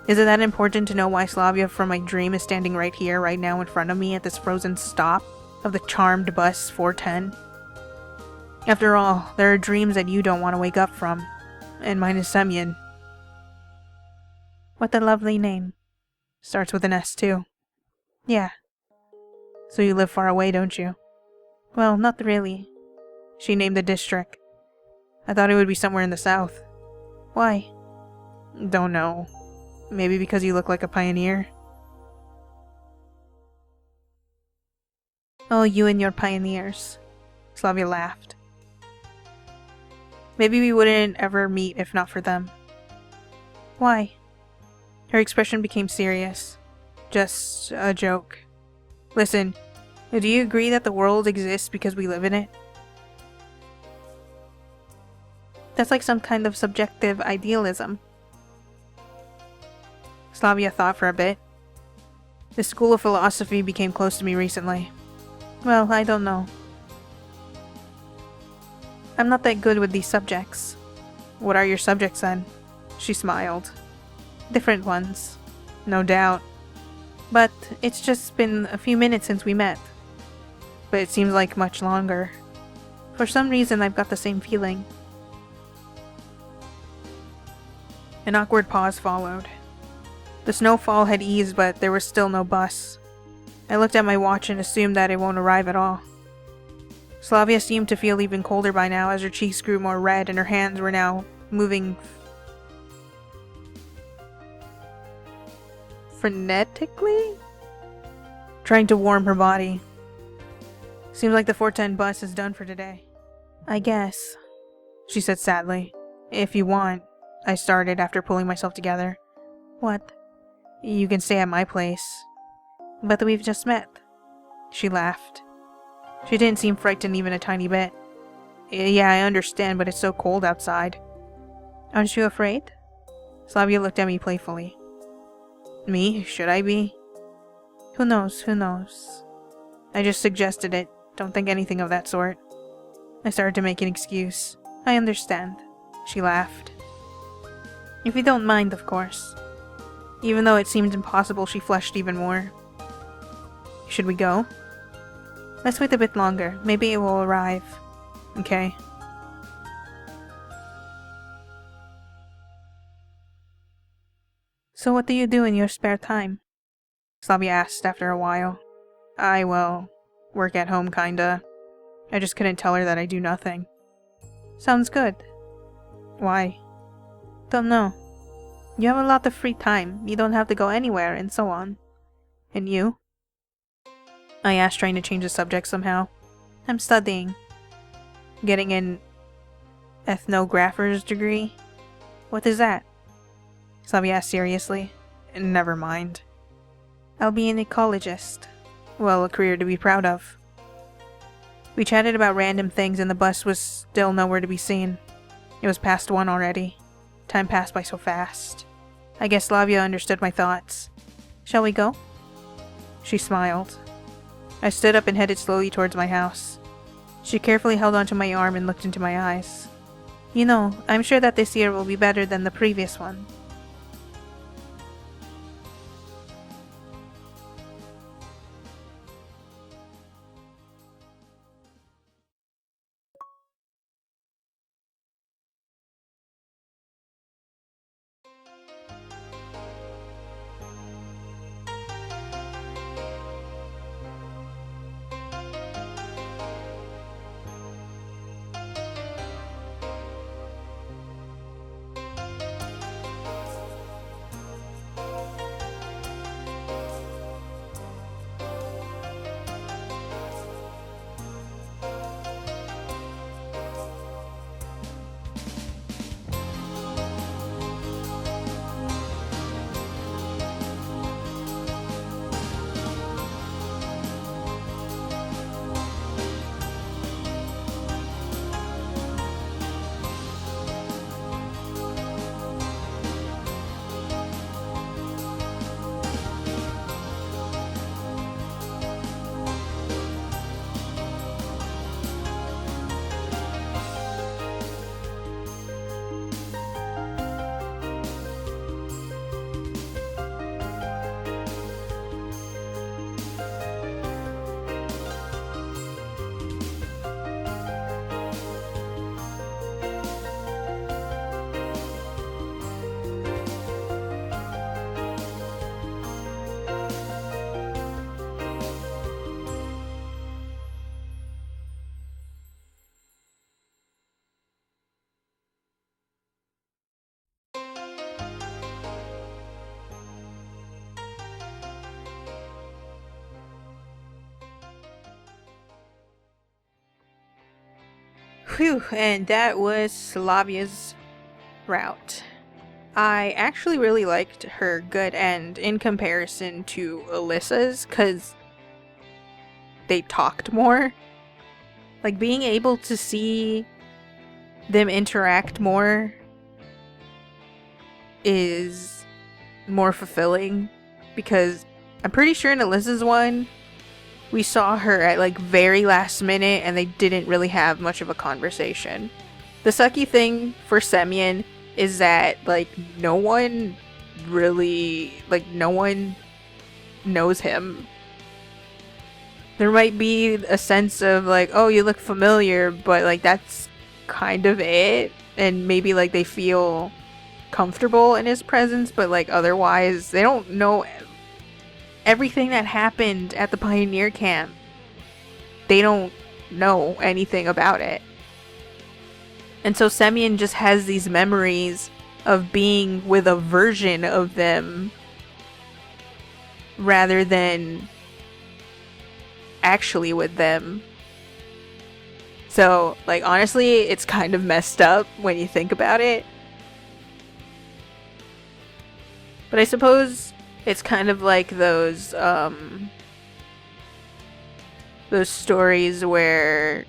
is it that important to know why Slavya from my dream is standing right here, right now in front of me at this frozen stop of the charmed bus 410? After all, there are dreams that you don't want to wake up from. And mine is Semyon. What a lovely name. Starts with an S too. Yeah. So you live far away, don't you? Well, not really. She named the district. I thought it would be somewhere in the south. Why? Don't know. Maybe because you look like a pioneer? Oh, you and your pioneers. Slavya laughed. Maybe we wouldn't ever meet if not for them. Why? Her expression became serious. Just a joke. Listen, do you agree that the world exists because we live in it? That's like some kind of subjective idealism. Slavya thought for a bit. The school of philosophy became close to me recently. Well, I don't know. I'm not that good with these subjects. What are your subjects then? She smiled. Different ones. No doubt. But it's just been a few minutes since we met. But it seems like much longer. For some reason, I've got the same feeling. An awkward pause followed. The snowfall had eased, but there was still no bus. I looked at my watch and assumed that it won't arrive at all. Slavya seemed to feel even colder by now as her cheeks grew more red and her hands were now moving frenetically? Trying to warm her body. Seems like the 410 bus is done for today. I guess, she said sadly. If you want, I started after pulling myself together. What? You can stay at my place. But we've just met. She laughed. She didn't seem frightened even a tiny bit. Yeah, I understand, but it's so cold outside. Aren't you afraid? Slavya looked at me playfully. Me? Should I be? Who knows, who knows? I just suggested it. Don't think anything of that sort. I started to make an excuse. I understand. She laughed. If you don't mind, of course. Even though it seemed impossible, she flushed even more. Should we go? Let's wait a bit longer. Maybe it will arrive. Okay. So what do you do in your spare time? Slavya asked after a while. Well, work at home kinda. I just couldn't tell her that I do nothing. Sounds good. Why? Don't know. You have a lot of free time. You don't have to go anywhere and so on. And you? I asked, trying to change the subject somehow. I'm studying. Getting an ethnographer's degree? What is that? Slavya asked seriously. Never mind. I'll be an ecologist. Well, a career to be proud of. We chatted about random things and the bus was still nowhere to be seen. It was past 1 already. Time passed by so fast. I guess Slavya understood my thoughts. Shall we go? She smiled. I stood up and headed slowly towards my house. She carefully held onto my arm and looked into my eyes. You know, I'm sure that this year will be better than the previous one. Whew, and that was Slavya's route. I actually really liked her good end in comparison to Alyssa's, because they talked more. Like, being able to see them interact more is more fulfilling, because I'm pretty sure in Alyssa's one, we saw her at like very last minute and they didn't really have much of a conversation. The sucky thing for Semyon is that like no one knows him. There might be a sense of like, oh, you look familiar, but like that's kind of it. And maybe like they feel comfortable in his presence, but like otherwise they don't know everything that happened at the pioneer camp. They don't know anything about it. And so Semyon just has these memories of being with a version of them rather than actually with them. So, like, honestly, it's kind of messed up when you think about it. But I suppose it's kind of like those stories where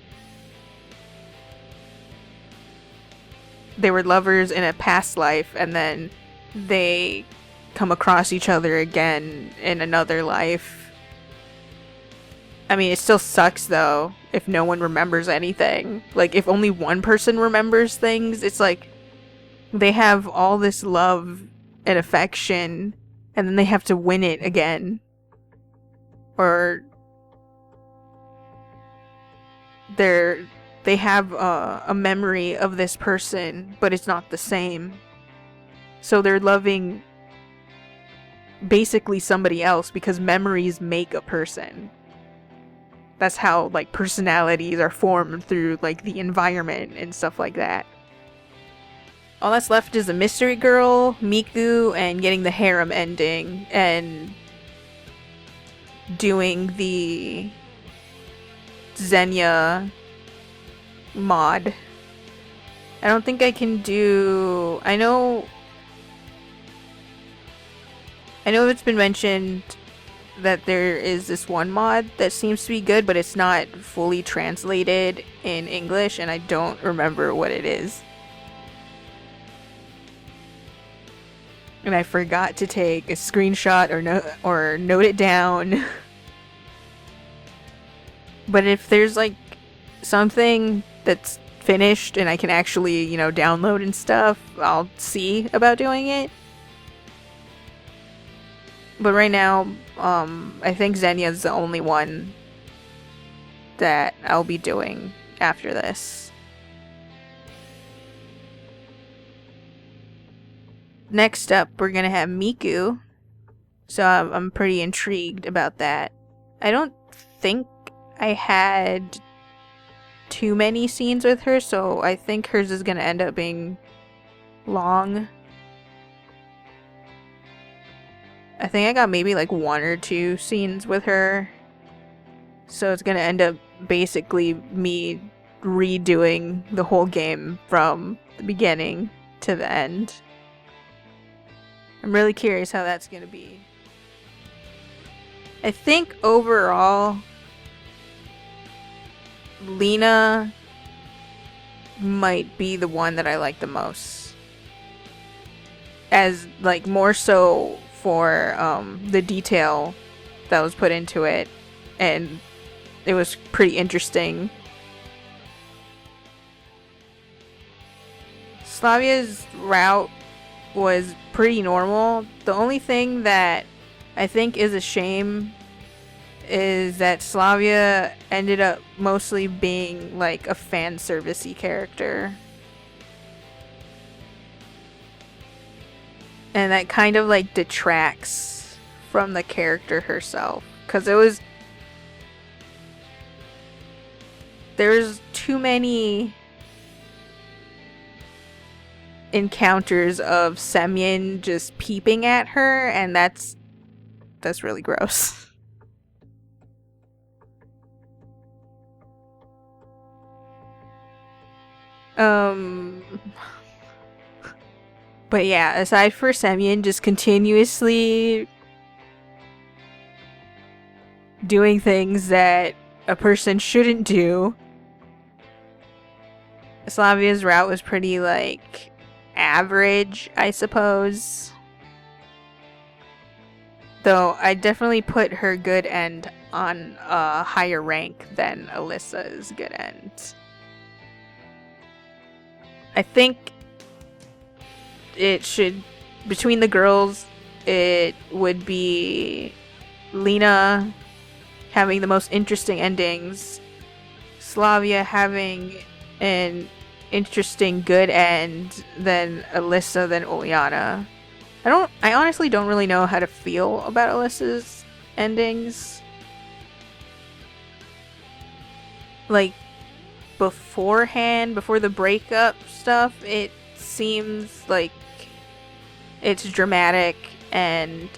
they were lovers in a past life and then they come across each other again in another life. I mean, it still sucks though if no one remembers anything. Like, if only one person remembers things, it's like they have all this love and affection and then they have to win it again. Or they have a memory of this person, but it's not the same. So they're loving basically somebody else because memories make a person. That's how, like, personalities are formed through, like, the environment and stuff like that. All that's left is a mystery girl, Miku, and getting the harem ending. And doing the Xenia mod. I don't think I can do... I know it's been mentioned that there is this one mod that seems to be good, but it's not fully translated in English, and I don't remember what it is. And I forgot to take a screenshot or note it down. But if there's like something that's finished and I can actually, download and stuff, I'll see about doing it. But right now, I think Xenia's the only one that I'll be doing after this. Next up, we're gonna have Miku. So I'm pretty intrigued about that. I don't think I had too many scenes with her, so I think hers is gonna end up being long. I think I got maybe like 1 or 2 scenes with her. So it's gonna end up basically me redoing the whole game from the beginning to the end. I'm really curious how that's gonna be. I think overall, Lena might be the one that I like the most. As, like, more so for the detail that was put into it, and it was pretty interesting. Slavia's route was pretty normal. The only thing that I think is a shame is that Slavya ended up mostly being like a fan service-y character. And that kind of like detracts from the character herself. Because there's too many encounters of Semyon just peeping at her, and that's really gross. But yeah, aside for Semyon just continuously doing things that a person shouldn't do, Slavia's route was pretty, like, average, I suppose. Though I definitely put her good end on a higher rank than Alyssa's good end. I think it should, between the girls, it would be Lena having the most interesting endings, Slavya having an interesting good end, then Alyssa, then Uliana. I honestly don't really know how to feel about Alyssa's endings. Like, beforehand, before the breakup stuff, it seems like it's dramatic and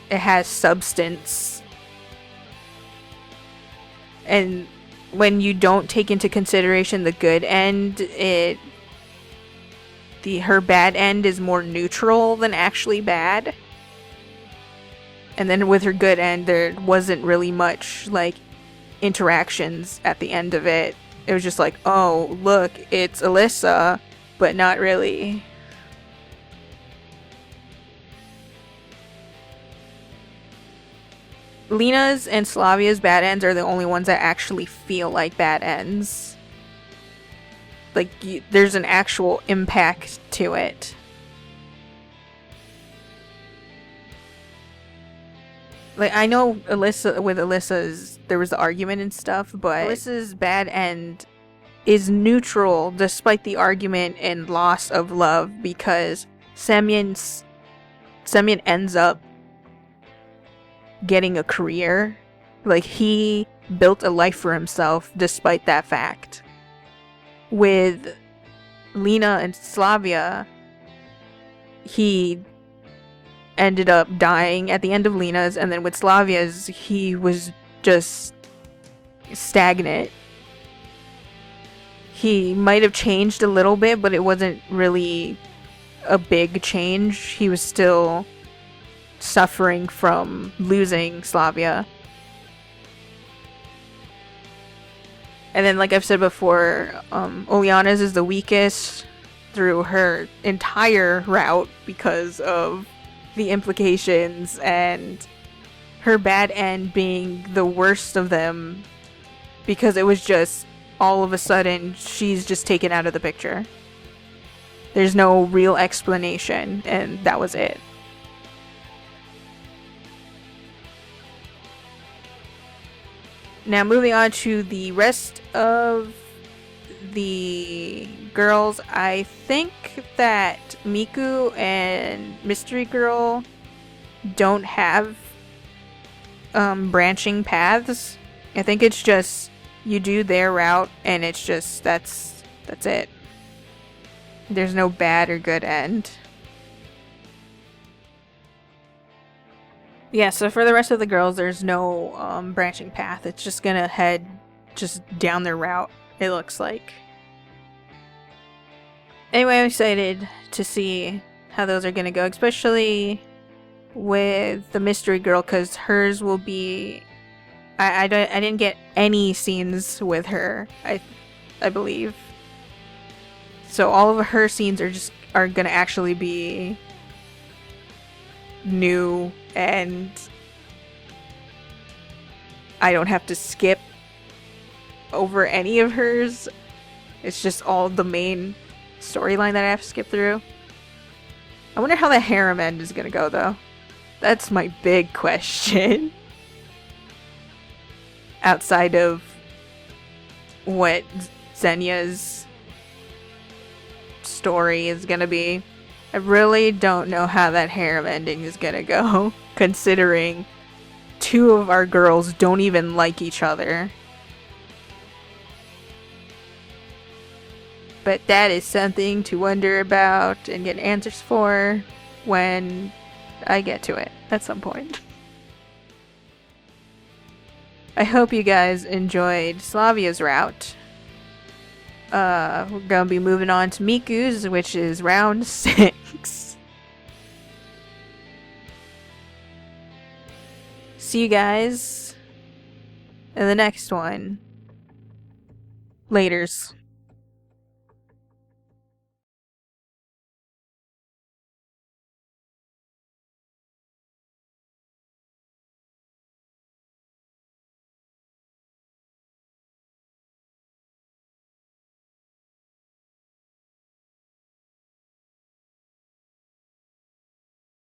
it has substance. And when you don't take into consideration the good end, her bad end is more neutral than actually bad. And then with her good end, there wasn't really much like interactions at the end of it. It was just like, oh, look, it's Alyssa, but not really. Lena's and Slavia's bad ends are the only ones that actually feel like bad ends. Like, there's an actual impact to it. Like, I know Alyssa's, there was the argument and stuff, but Alyssa's bad end is neutral despite the argument and loss of love, because Semyon ends up getting a career. Like, he built a life for himself despite that fact. With Lena and Slavia, he ended up dying at the end of Lena's, and then with Slavya's, he was just stagnant. He might have changed a little bit, but it wasn't really a big change. He was still suffering from losing Slavya. And then, like I've said before, Oleana's is the weakest through her entire route because of the implications and her bad end being the worst of them, because it was just all of a sudden she's just taken out of the picture. There's no real explanation, and that was it. Now moving on to the rest of the girls, I think that Miku and Mystery Girl don't have branching paths. I think it's just you do their route and it's just that's it. There's no bad or good end. Yeah, so for the rest of the girls, there's no branching path. It's just gonna head just down their route, it looks like. Anyway, I'm excited to see how those are gonna go, especially with the mystery girl, because hers will be... I didn't get any scenes with her, I believe. So all of her scenes are gonna actually be new, and I don't have to skip over any of hers. It's just all the main storyline that I have to skip through. I wonder how the harem end is gonna go, though. That's my big question. Outside of what Xenia's story is gonna be, I really don't know how that harem ending is gonna go, considering two of our girls don't even like each other. But that is something to wonder about and get answers for when I get to it at some point. I hope you guys enjoyed Slavya's route. We're gonna be moving on to Miku's, which is round 6. See you guys in the next one. Laters.